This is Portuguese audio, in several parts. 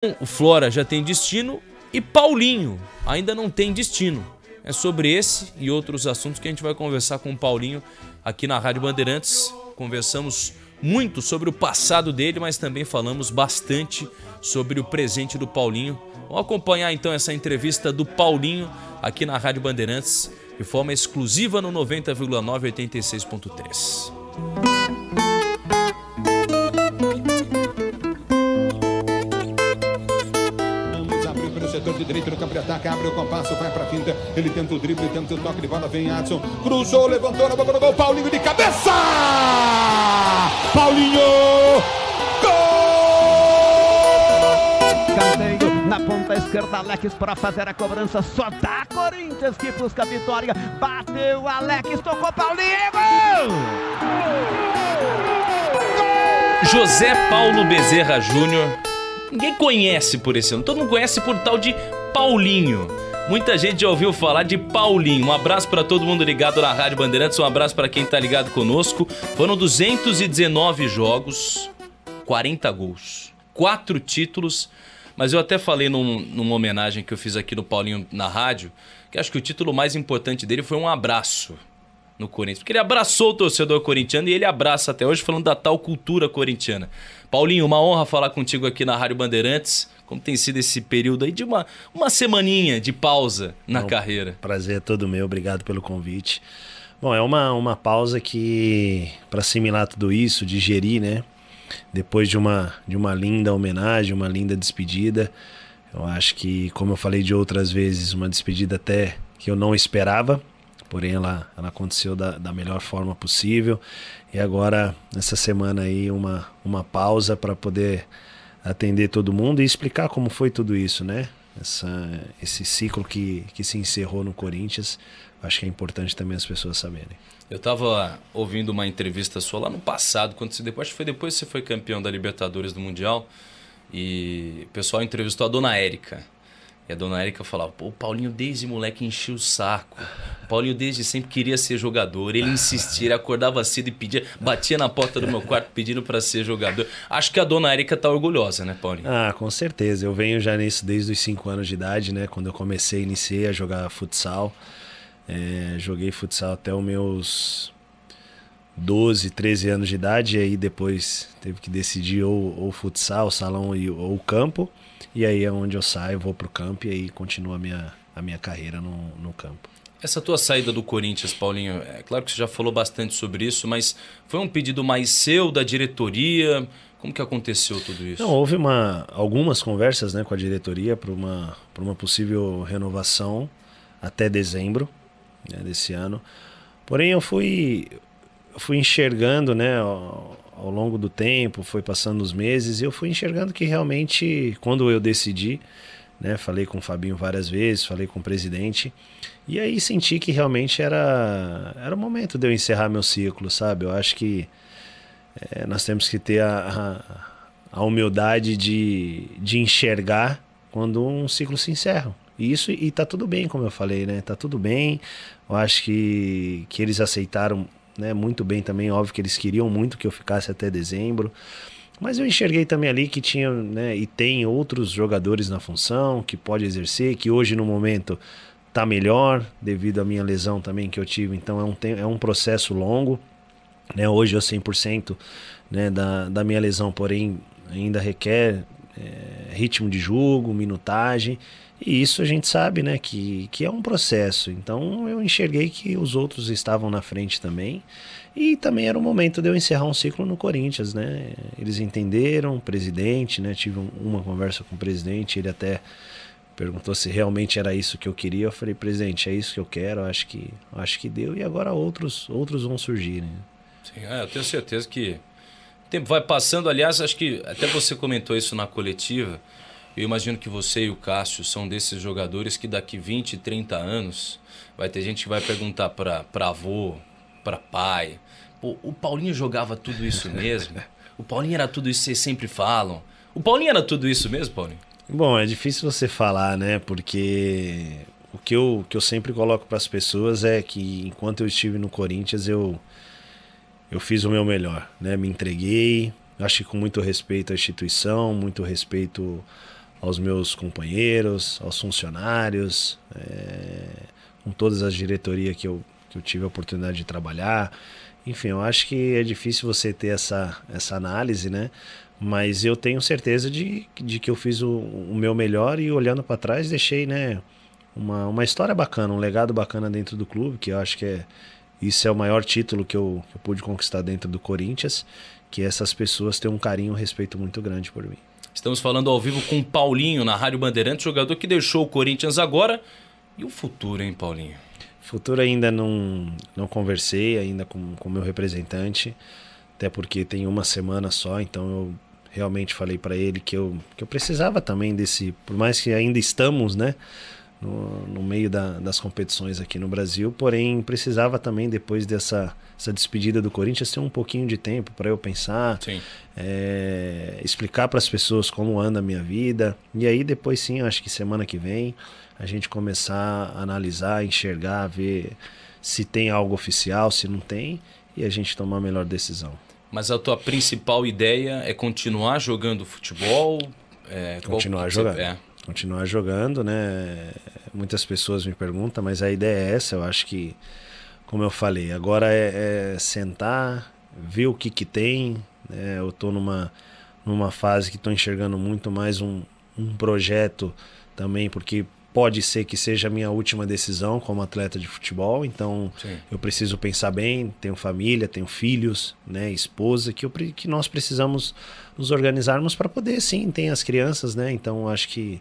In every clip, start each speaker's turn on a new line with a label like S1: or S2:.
S1: O Flora já tem destino e Paulinho ainda não tem destino. É sobre esse e outros assuntos que a gente vai conversar com o Paulinho aqui na Rádio Bandeirantes. Conversamos muito sobre o passado dele, mas também falamos bastante sobre o presente do Paulinho. Vamos acompanhar então essa entrevista do Paulinho aqui na Rádio Bandeirantes de forma exclusiva no 90,9 86.3.
S2: Setor de direito no campo de ataque, abre o compasso, vai pra finta, ele tenta o drible, tenta o toque de bola, vem Adson, cruzou, levantou na boca do gol, Paulinho de cabeça! Paulinho! Gol!
S3: Canteio na ponta esquerda, Alex para fazer a cobrança, só dá Corinthians que busca a vitória, bateu Alex, tocou Paulinho, gol!
S1: José Paulo Bezerra Júnior. Ninguém conhece por esse nome, todo mundo conhece por tal de Paulinho. Muita gente já ouviu falar de Paulinho. Um abraço para todo mundo ligado na Rádio Bandeirantes, um abraço para quem tá ligado conosco. Foram 219 jogos, 40 gols, 4 títulos. Mas eu até falei numa homenagem que eu fiz aqui no Paulinho na rádio, que acho que o título mais importante dele foi um abraço no Corinthians, porque ele abraçou o torcedor corintiano e ele abraça até hoje, falando da tal cultura corintiana. Paulinho, uma honra falar contigo aqui na Rádio Bandeirantes. Como tem sido esse período aí de uma semaninha de pausa na carreira?
S4: Prazer é todo meu, obrigado pelo convite. Bom, é uma pausa que, para assimilar tudo isso, digerir, né? Depois de uma linda homenagem, uma linda despedida. Eu acho que, como eu falei de outras vezes, uma despedida até que eu não esperava. Porém, ela aconteceu da melhor forma possível. E agora, nessa semana aí, uma pausa para poder atender todo mundo e explicar como foi tudo isso, né? Esse ciclo que se encerrou no Corinthians. Acho que é importante também as pessoas saberem.
S1: Eu estava ouvindo uma entrevista sua lá no passado, acho que foi depois que você foi campeão da Libertadores do Mundial. E o pessoal entrevistou a dona Érica. E a dona Érica falava, pô, o Paulinho desde moleque enchia o saco. O Paulinho desde sempre queria ser jogador. Ele insistia, ele acordava cedo e pedia, batia na porta do meu quarto pedindo para ser jogador. Acho que a dona Érica tá orgulhosa, né, Paulinho?
S4: Ah, com certeza. Eu venho já nisso desde os 5 anos de idade, né? Quando eu iniciei a jogar futsal. Joguei futsal até os meus 12, 13 anos de idade. E aí depois teve que decidir ou futsal, o salão ou o campo. E aí é onde eu saio, vou pro campo e aí continua a minha carreira no campo.
S1: Essa tua saída do Corinthians, Paulinho, é claro que você já falou bastante sobre isso, mas foi um pedido mais seu, da diretoria? Como que aconteceu tudo isso?
S4: Não, houve algumas conversas, né, com a diretoria para uma possível renovação até dezembro, né, desse ano. Porém, eu fui enxergando, né, ao longo do tempo, foi passando os meses, e eu fui enxergando que realmente, quando eu decidi, né, falei com o Fabinho várias vezes, falei com o presidente, e aí senti que realmente era o momento de eu encerrar meu ciclo, sabe? Eu acho que nós temos que ter a humildade de enxergar quando um ciclo se encerra. E tá tudo bem, como eu falei, né? Tá tudo bem, eu acho que eles aceitaram, né, muito bem também, óbvio que eles queriam muito que eu ficasse até dezembro, mas eu enxerguei também ali que tinha, né, e tem outros jogadores na função que pode exercer, que hoje no momento tá melhor devido à minha lesão também que eu tive, então é um processo longo, né, hoje eu 100%, né, da minha lesão, porém ainda requer ritmo de jogo, minutagem. E isso a gente sabe, né, que é um processo. Então eu enxerguei que os outros estavam na frente também. E também era o momento de eu encerrar um ciclo no Corinthians, né? Eles entenderam, o presidente, né? Tive uma conversa com o presidente, ele até perguntou se realmente era isso que eu queria. Eu falei, presidente, é isso que eu quero, acho que deu. E agora outros vão surgir, né?
S1: Sim, eu tenho certeza que o tempo vai passando. Aliás, acho que até você comentou isso na coletiva. Eu imagino que você e o Cássio são desses jogadores que daqui 20, 30 anos vai ter gente que vai perguntar para avô, para pai, pô, o Paulinho jogava tudo isso mesmo? O Paulinho era tudo isso que vocês sempre falam? O Paulinho era tudo isso mesmo, Paulinho?
S4: Bom, é difícil você falar, né? Porque o que eu sempre coloco para as pessoas é que enquanto eu estive no Corinthians, eu fiz o meu melhor, né? Me entreguei, acho que com muito respeito à instituição, muito respeito aos meus companheiros, aos funcionários, com todas as diretorias que eu tive a oportunidade de trabalhar. Enfim, eu acho que é difícil você ter essa análise, né? Mas eu tenho certeza de que eu fiz o meu melhor e, olhando para trás, deixei, né, uma história bacana, um legado bacana dentro do clube, que eu acho que isso é o maior título que eu pude conquistar dentro do Corinthians, que essas pessoas têm um carinho e um respeito muito grande por mim.
S1: Estamos falando ao vivo com o Paulinho na Rádio Bandeirantes, jogador que deixou o Corinthians agora. E o futuro, hein, Paulinho?
S4: Futuro ainda não conversei ainda com o meu representante, até porque tem uma semana só, então eu realmente falei para ele que eu precisava também desse, por mais que ainda estamos, né, no meio das competições aqui no Brasil, porém precisava também, depois dessa despedida do Corinthians, ter um pouquinho de tempo para eu pensar, explicar para as pessoas como anda a minha vida, e aí depois sim, acho que semana que vem a gente começar a analisar, enxergar, ver se tem algo oficial, se não tem, e a gente tomar a melhor decisão.
S1: Mas a tua principal ideia é continuar jogando futebol?
S4: Continuar jogando. Continuar jogando, né? Muitas pessoas me perguntam, mas a ideia é essa. Eu acho que, como eu falei, agora é sentar, ver o que tem, né? Eu estou numa fase que estou enxergando muito mais um projeto também, porque pode ser que seja a minha última decisão como atleta de futebol, então eu preciso pensar bem, tenho família, tenho filhos, né, esposa, que nós precisamos nos organizarmos para poder, sim, tem as crianças, né, então acho que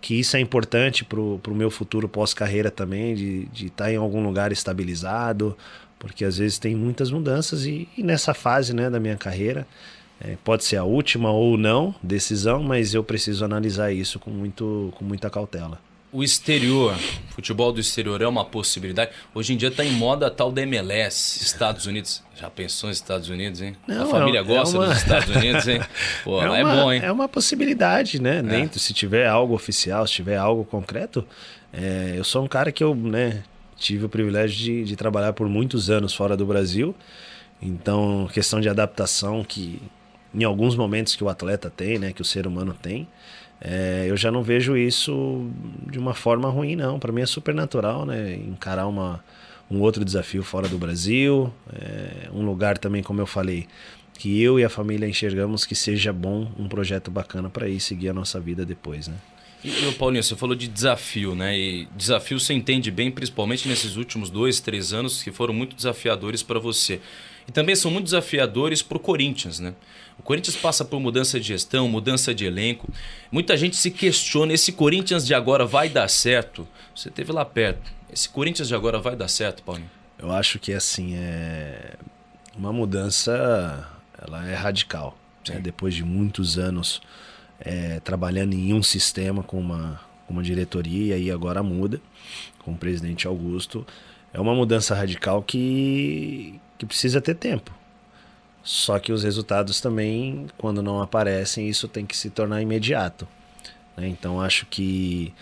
S4: isso é importante pro meu futuro pós-carreira também, de estar em algum lugar estabilizado, porque às vezes tem muitas mudanças e nessa fase, né, da minha carreira, pode ser a última ou não decisão, mas eu preciso analisar isso com muita cautela.
S1: O exterior, futebol do exterior é uma possibilidade. Hoje em dia está em moda a tal da MLS, Estados Unidos. Já pensou nos Estados Unidos, hein? A família gosta dos Estados Unidos, hein? Pô, lá é bom, hein?
S4: É uma possibilidade, né? Se tiver algo oficial, se tiver algo concreto. Eu sou um cara que tive o privilégio de trabalhar por muitos anos fora do Brasil. Então, questão de adaptação que em alguns momentos que o atleta tem, né? Que o ser humano tem. Eu já não vejo isso de uma forma ruim, não. Para mim é super natural, né? Encarar um outro desafio fora do Brasil. Um lugar também, como eu falei, que eu e a família enxergamos que seja bom, um projeto bacana para ir seguir a nossa vida depois, né?
S1: E Paulinho, você falou de desafio, né? E desafio você entende bem, principalmente nesses últimos 2, 3 anos que foram muito desafiadores para você. E também são muito desafiadores para o Corinthians, né? O Corinthians passa por mudança de gestão, mudança de elenco. Muita gente se questiona, esse Corinthians de agora vai dar certo? Você esteve lá perto. Esse Corinthians de agora vai dar certo, Paulinho?
S4: Eu acho que assim, uma mudança, ela é radical. Né? Depois de muitos anos trabalhando em um sistema com uma diretoria, e agora muda com o presidente Augusto. É uma mudança radical que precisa ter tempo. Só que os resultados também, quando não aparecem, isso tem que se tornar imediato, né? Então acho que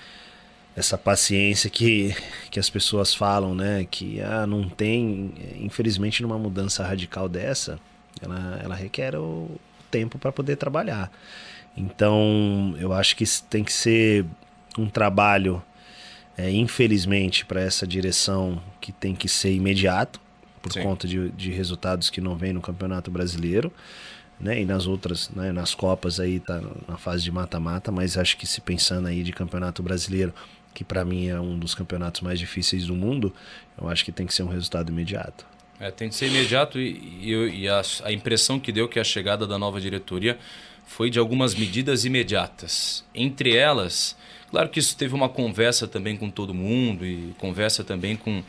S4: essa paciência que as pessoas falam, né, que não tem, infelizmente numa mudança radical dessa, ela requer o tempo para poder trabalhar. Então eu acho que tem que ser um trabalho, infelizmente, para essa direção, que tem que ser imediato, por conta de resultados que não vem no Campeonato Brasileiro, né? E nas outras, né, nas Copas aí tá na fase de mata-mata, mas acho que, se pensando aí de Campeonato Brasileiro, que para mim é um dos campeonatos mais difíceis do mundo, eu acho que tem que ser um resultado imediato.
S1: Tem que ser imediato, e a impressão que deu que a chegada da nova diretoria foi de algumas medidas imediatas. Entre elas, claro que isso teve uma conversa também com todo mundo, e conversa também com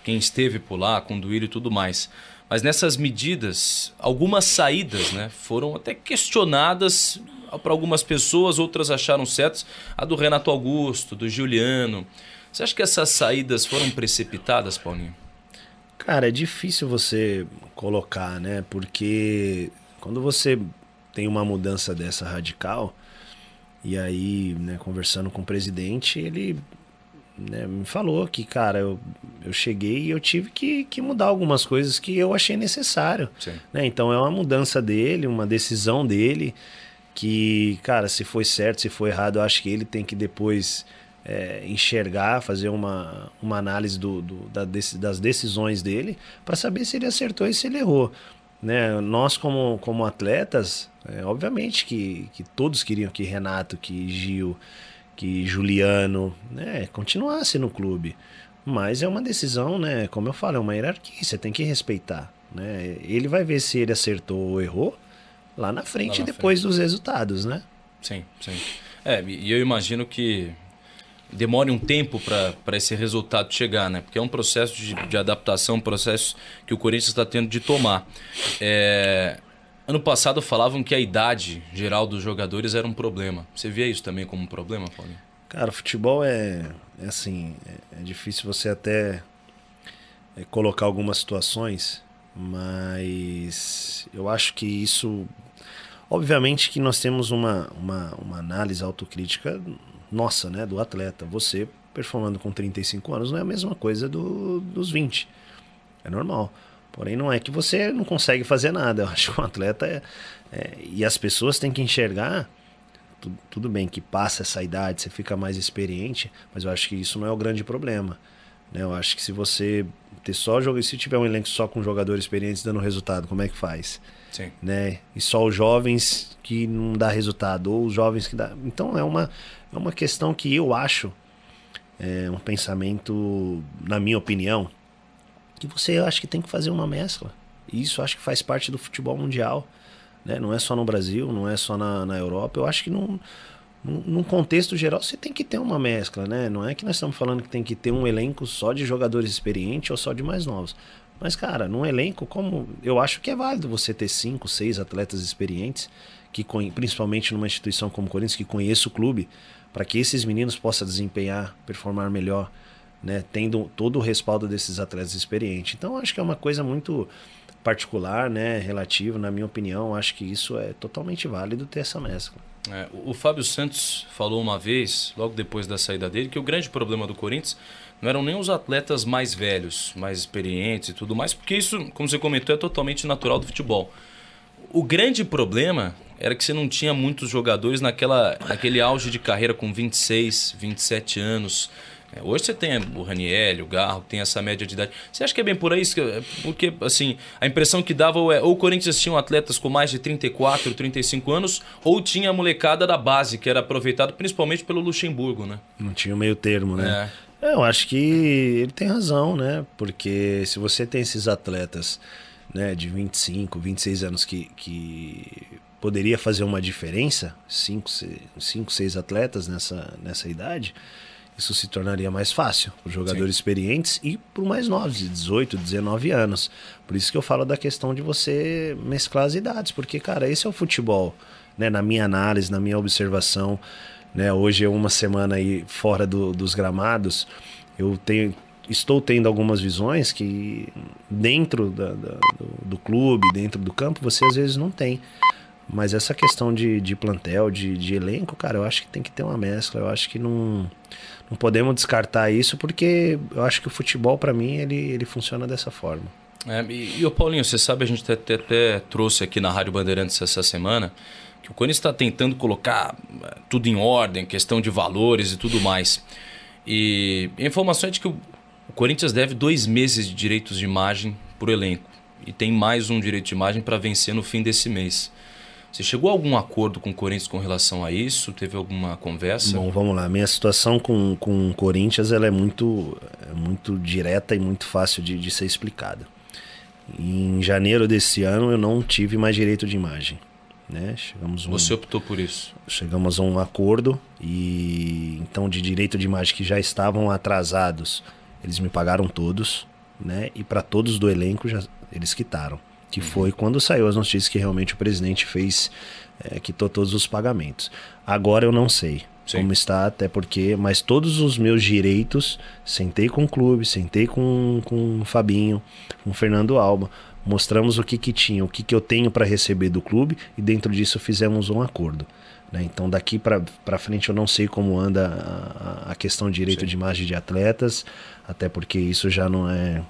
S1: quem esteve por lá, com o Duílio e tudo mais. Mas nessas medidas, algumas saídas, né, foram até questionadas para algumas pessoas, outras acharam certas. A do Renato Augusto, do Giuliano. Você acha que essas saídas foram precipitadas, Paulinho?
S4: Cara, é difícil você colocar, né? Porque quando você tem uma mudança dessa radical, e aí, né, conversando com o presidente, ele, né, me falou que, cara, eu cheguei e eu tive que mudar algumas coisas que eu achei necessário. Né? Então é uma mudança dele, uma decisão dele, que, cara, se foi certo, se foi errado, eu acho que ele tem que depois enxergar, fazer uma análise das decisões dele para saber se ele acertou e se ele errou. Né? Nós, como atletas, obviamente que todos queriam que Renato, que Gil, que Juliano, né, continuasse no clube. Mas é uma decisão, né, como eu falo, é uma hierarquia, você tem que respeitar. Né? Ele vai ver se ele acertou ou errou lá na frente, depois dos resultados, né?
S1: Sim. E eu imagino que demore um tempo para esse resultado chegar, né? Porque é um processo de adaptação, um processo que o Corinthians está tendo de tomar. Ano passado falavam que a idade geral dos jogadores era um problema. Você vê isso também como um problema, Paulinho?
S4: Cara, o futebol é assim, é difícil você até colocar algumas situações, mas eu acho que isso... Obviamente que nós temos uma análise autocrítica nossa, né, do atleta. Você performando com 35 anos não é a mesma coisa dos 20. É normal. Porém, não é que você não consegue fazer nada. Eu acho que o atleta e as pessoas têm que enxergar. Tudo bem que passa essa idade, você fica mais experiente, mas eu acho que isso não é o grande problema. Né? Eu acho que se você ter se tiver um elenco só com jogadores experientes dando resultado, como é que faz?
S1: Sim.
S4: Né? E só os jovens que não dá resultado, ou os jovens que dá. Então é uma questão que eu acho, um pensamento, na minha opinião, que eu acho que tem que fazer uma mescla. E isso eu acho que faz parte do futebol mundial. Né? Não é só no Brasil, não é só na Europa. Eu acho que num contexto geral você tem que ter uma mescla. Né? Não é que nós estamos falando que tem que ter um elenco só de jogadores experientes ou só de mais novos. Mas, cara, num elenco, eu acho que é válido você ter 5, 6 atletas experientes, principalmente numa instituição como o Corinthians, que conheça o clube, para que esses meninos possam desempenhar, performar melhor, né, tendo todo o respaldo desses atletas experientes. Então, acho que é uma coisa muito particular, né, relativa, na minha opinião. Acho que isso é totalmente válido ter essa mescla.
S1: O Fábio Santos falou uma vez, logo depois da saída dele, que o grande problema do Corinthians não eram nem os atletas mais velhos, mais experientes e tudo mais, porque isso, como você comentou, é totalmente natural do futebol. O grande problema era que você não tinha muitos jogadores naquele auge de carreira com 26, 27 anos. Hoje você tem o Ranieri, o Garro, tem essa média de idade. Você acha que é bem por aí? Porque, assim, a impressão que dava ou o Corinthians tinha atletas com mais de 34, 35 anos, ou tinha a molecada da base, que era aproveitado principalmente pelo Luxemburgo, né?
S4: Não tinha o meio termo, né? Eu acho que ele tem razão, né? Porque se você tem esses atletas, né, de 25, 26 anos que poderia fazer uma diferença, 5, 6 atletas nessa idade, isso se tornaria mais fácil para os jogadores experientes e para os mais novos, de 18, 19 anos. Por isso que eu falo da questão de você mesclar as idades, porque, cara, esse é o futebol, né? Na minha análise, na minha observação, né? Hoje é uma semana aí fora dos gramados, estou tendo algumas visões que dentro do clube, dentro do campo, você às vezes não tem. Mas essa questão de plantel, de elenco, cara, eu acho que tem que ter uma mescla. Eu acho que não podemos descartar isso, porque eu acho que o futebol, para mim, ele funciona dessa forma.
S1: E o Paulinho, você sabe, a gente até trouxe aqui na Rádio Bandeirantes essa semana, que o Corinthians está tentando colocar tudo em ordem, questão de valores e tudo mais. E a informação é de que o Corinthians deve 2 meses de direitos de imagem por elenco. E tem mais um direito de imagem para vencer no fim desse mês. Você chegou a algum acordo com o Corinthians com relação a isso? Teve alguma conversa?
S4: Bom, vamos lá. Minha situação com o Corinthians ela é muito direta e muito fácil de ser explicada. Em janeiro desse ano eu não tive mais direito de imagem. Né?
S1: Você optou por isso? Chegamos
S4: a um acordo e então de direito de imagem que já estavam atrasados, eles me pagaram todos, né? E para todos do elenco eles quitaram. Que foi quando saiu as notícias que realmente o presidente quitou todos os pagamentos. Agora eu não sei como está, até porque, mas todos os meus direitos, sentei com o clube, sentei com o Fabinho, com o Fernando Alba, mostramos o que tinha, o que eu tenho para receber do clube e dentro disso fizemos um acordo. Né? Então daqui para frente eu não sei como anda a questão de direito de imagem de atletas, até porque isso já não é,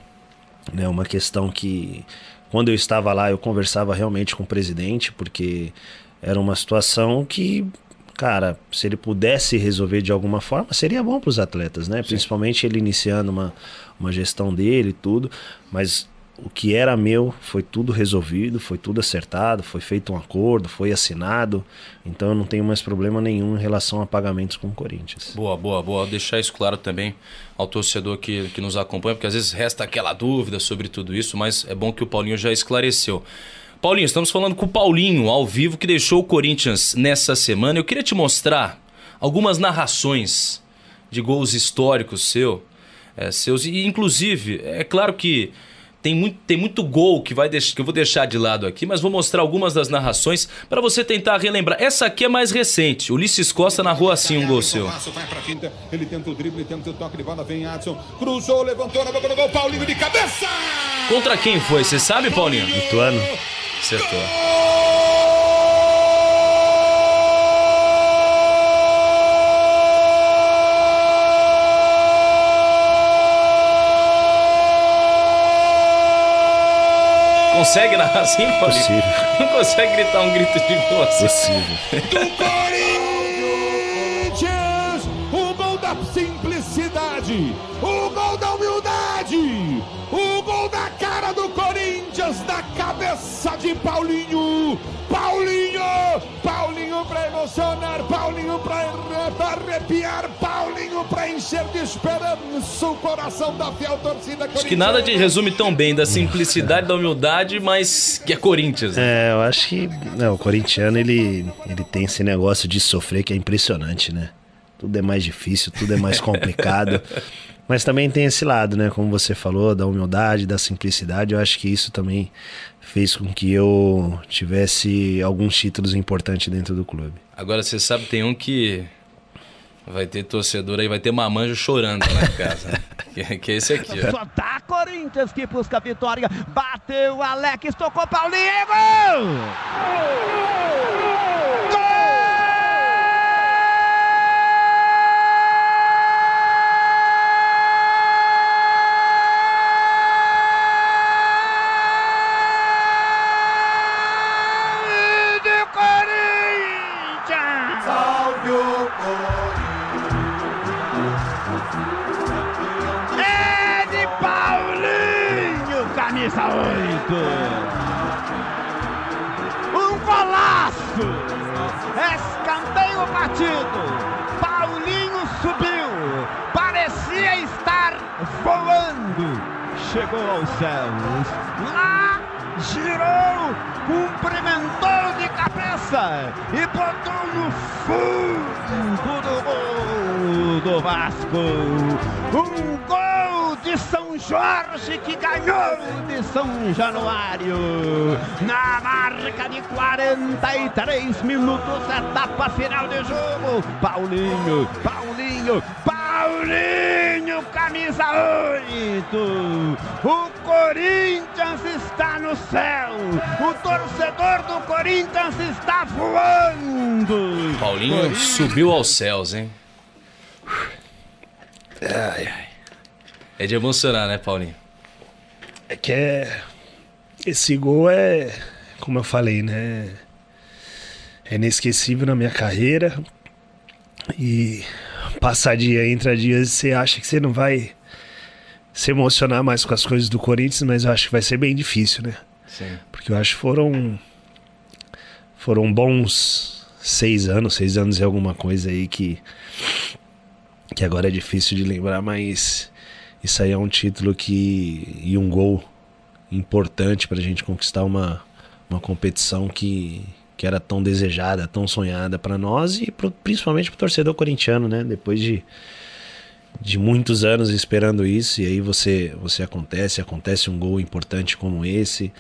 S4: né, uma questão que... Quando eu estava lá, eu conversava realmente com o presidente, porque era uma situação que, cara, se ele pudesse resolver de alguma forma, seria bom para os atletas, né? Sim. Principalmente ele iniciando uma gestão dele e tudo, mas o que era meu foi tudo resolvido, foi tudo acertado, foi feito um acordo, foi assinado, então eu não tenho mais problema nenhum em relação a pagamentos com o Corinthians.
S1: Boa. Deixar isso claro também ao torcedor que nos acompanha, porque às vezes resta aquela dúvida sobre tudo isso, mas é bom que o Paulinho já esclareceu. Paulinho, estamos falando com o Paulinho, ao vivo, que deixou o Corinthians nessa semana. Eu queria te mostrar algumas narrações de gols históricos seus, e inclusive, é claro que tem muito gol que eu vou deixar de lado aqui, mas vou mostrar algumas das narrações para você tentar relembrar. Essa aqui é mais recente. Ulisses Costa narrou assim um gol seu.
S2: Vai pra finta, ele tenta o drible, tenta o toque de bola, vem Adson, cruzou, levantou na boca do gol, Paulinho de cabeça!
S1: Contra quem foi? Você sabe, Paulinho?
S4: Ituano.
S1: Acertou. Consegue narrar assim, Paulinho?
S4: Possível.
S1: Não consegue gritar um grito de gol assim?
S4: Possível.
S2: Do Corinthians, o gol da simplicidade, o gol da humildade, o gol da cara do Corinthians, da cabeça de Paulinho. Paulinho pra emocionar, Paulinho pra arrepiar, Paulinho pra encher de esperança o coração da fiel torcida corintiana.
S1: Acho que nada te resume tão bem da simplicidade, da humildade, mas que é Corinthians. Né?
S4: Eu acho que o corintiano ele tem esse negócio de sofrer que é impressionante, né? Tudo é mais difícil, tudo é mais complicado. Mas também tem esse lado, né? Como você falou, da humildade, da simplicidade. Eu acho que isso também fez com que eu tivesse alguns títulos importantes dentro do clube.
S1: Agora, você sabe, tem um que vai ter torcedor aí, vai ter mamanjo chorando na casa. Né? que é esse aqui, ó.
S3: Só dá Corinthians que busca a vitória. Bateu, Alex, tocou, Paulinho, gol! É de Paulinho, camisa 8. Um golaço. Escanteio batido. Paulinho subiu. Parecia estar voando. Chegou aos céus. Lá girou, cumprimentou de cabeça e botou no fundo do gol do Vasco. Um gol de São Jorge que ganhou de São Januário. Na marca de 43 minutos, etapa final de jogo. Paulinho, camisa 8. O Corinthians está no céu. O torcedor do Corinthians está voando.
S1: Paulinho subiu aos céus, hein? É de emocionar, né, Paulinho?
S4: É que esse gol como eu falei, né? É inesquecível na minha carreira. E passar dia, entra dias, você acha que você não vai se emocionar mais com as coisas do Corinthians, mas eu acho que vai ser bem difícil, né?
S1: Sim.
S4: Porque eu acho que foram bons 6 anos e alguma coisa aí que agora é difícil de lembrar, mas isso aí é um título e um gol importante pra gente conquistar uma competição que era tão desejada, tão sonhada para nós e principalmente pro torcedor corintiano, né? Depois de muitos anos esperando isso, e aí acontece um gol importante como esse.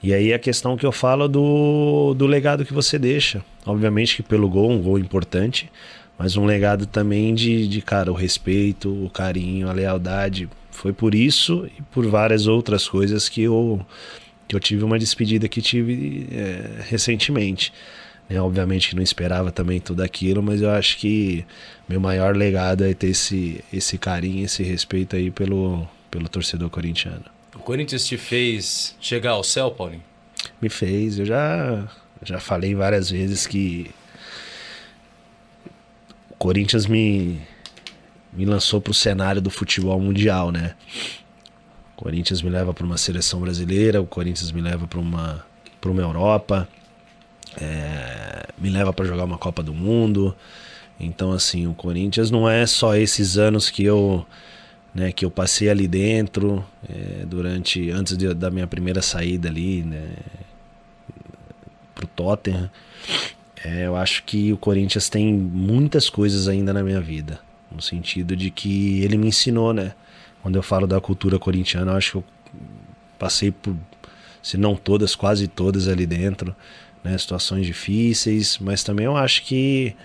S4: E aí a questão que eu falo do legado que você deixa. Obviamente que pelo gol, um gol importante, mas um legado também de cara, o respeito, o carinho, a lealdade. Foi por isso e por várias outras coisas que eu tive uma despedida que tive recentemente. Obviamente que não esperava também tudo aquilo, mas eu acho que meu maior legado é ter esse carinho, esse respeito aí pelo torcedor corintiano.
S1: O Corinthians te fez chegar ao céu, Paulinho?
S4: Me fez, eu já Já falei várias vezes que o Corinthians me lançou para o cenário do futebol mundial, né? O Corinthians me leva para uma seleção brasileira, o Corinthians me leva para uma Europa, me leva para jogar uma Copa do Mundo. Então, assim, o Corinthians não é só esses anos que eu passei ali dentro, antes da minha primeira saída ali, né, pro Tottenham. Eu acho que o Corinthians tem muitas coisas ainda na minha vida, no sentido de que ele me ensinou, né? Quando eu falo da cultura corintiana, eu acho que eu passei por, se não todas, quase todas ali dentro, né? Situações difíceis, mas também eu acho que,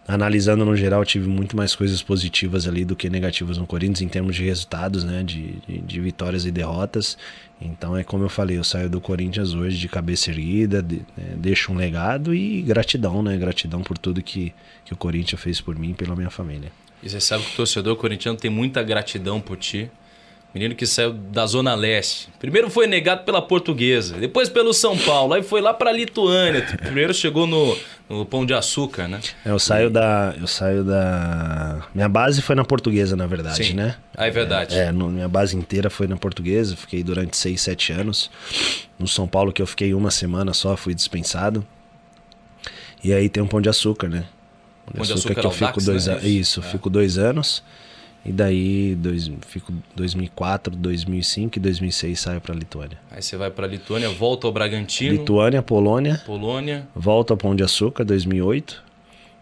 S4: analisando no geral, tive muito mais coisas positivas ali do que negativas no Corinthians em termos de resultados, né? De vitórias e derrotas. Então é como eu falei, eu saio do Corinthians hoje de cabeça erguida, deixo um legado e gratidão, né? Gratidão por tudo que o Corinthians fez por mim e pela minha família.
S1: E você sabe que o torcedor corintiano tem muita gratidão por ti. Menino que saiu da Zona Leste. Primeiro foi negado pela Portuguesa, depois pelo São Paulo, aí foi lá pra Lituânia. Primeiro chegou no Pão de Açúcar, né?
S4: Eu saio da... Minha base foi na Portuguesa, na verdade,
S1: Sim.
S4: né?
S1: Ah, é verdade.
S4: Minha base inteira foi na Portuguesa, fiquei durante 6, 7 anos. No São Paulo, que eu fiquei uma semana só, fui dispensado. E aí tem um Pão de Açúcar, né?
S1: Pão de Açúcar
S4: que eu fico 2 anos. Isso, fico 2 anos. E daí fico 2004, 2005 e 2006 saio pra Lituânia.
S1: Aí você vai pra Lituânia, volta ao Bragantino.
S4: Lituânia, Polônia. Volto ao Pão de Açúcar, 2008.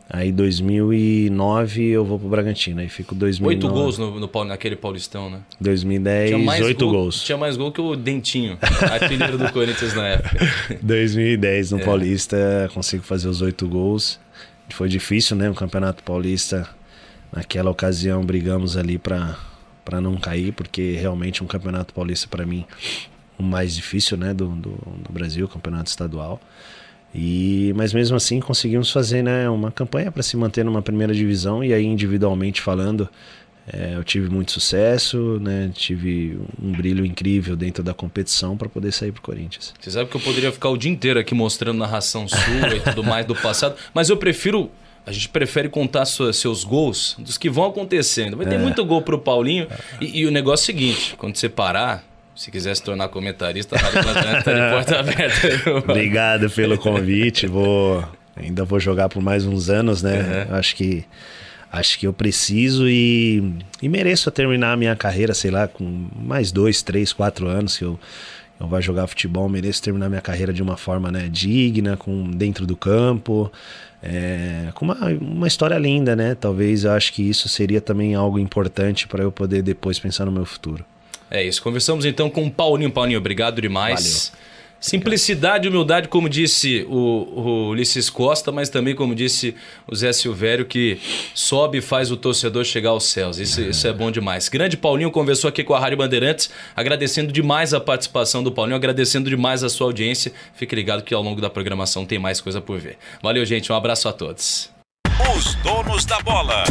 S4: Aí 2009 eu vou pro Bragantino. Aí fico 2009.
S1: 8 gols naquele Paulistão, né?
S4: 2010, 8 gols.
S1: Tinha mais gol que o Dentinho, artilheiro do Corinthians na época.
S4: 2010 no Paulista, consigo fazer os 8 gols. Foi difícil, né? O Campeonato Paulista, naquela ocasião, brigamos ali para não cair, porque realmente um Campeonato Paulista, para mim, o mais difícil, né? Do Brasil, Campeonato Estadual. Mas mesmo assim conseguimos fazer, né, uma campanha para se manter numa primeira divisão. E aí, individualmente falando, eu tive muito sucesso, né, tive um brilho incrível dentro da competição para poder sair pro Corinthians.
S1: Você sabe que eu poderia ficar o dia inteiro aqui mostrando narração sua e tudo mais do passado, mas a gente prefere contar seus gols dos que vão acontecendo. Vai ter muito gol pro Paulinho. E o negócio é o seguinte, quando você parar, se quiser se tornar comentarista, tá de porta aberta.
S4: Obrigado pelo convite. Ainda vou jogar por mais uns anos, né? Acho que eu preciso e mereço terminar a minha carreira, sei lá, com mais 2, 3, 4 anos que eu vou jogar futebol. Mereço terminar minha carreira de uma forma, né, digna, dentro do campo, com uma história linda, né? Talvez eu acho que isso seria também algo importante para eu poder depois pensar no meu futuro. É
S1: isso, conversamos então com o Paulinho. Paulinho, obrigado demais. Valeu. Simplicidade e humildade, como disse o Ulisses Costa, mas também como disse o Zé Silvério, que sobe e faz o torcedor chegar aos céus. Isso é bom demais. Grande Paulinho conversou aqui com a Rádio Bandeirantes, agradecendo demais a participação do Paulinho, agradecendo demais a sua audiência. Fique ligado que ao longo da programação tem mais coisa por ver. Valeu, gente. Um abraço a todos.
S5: Os donos da bola.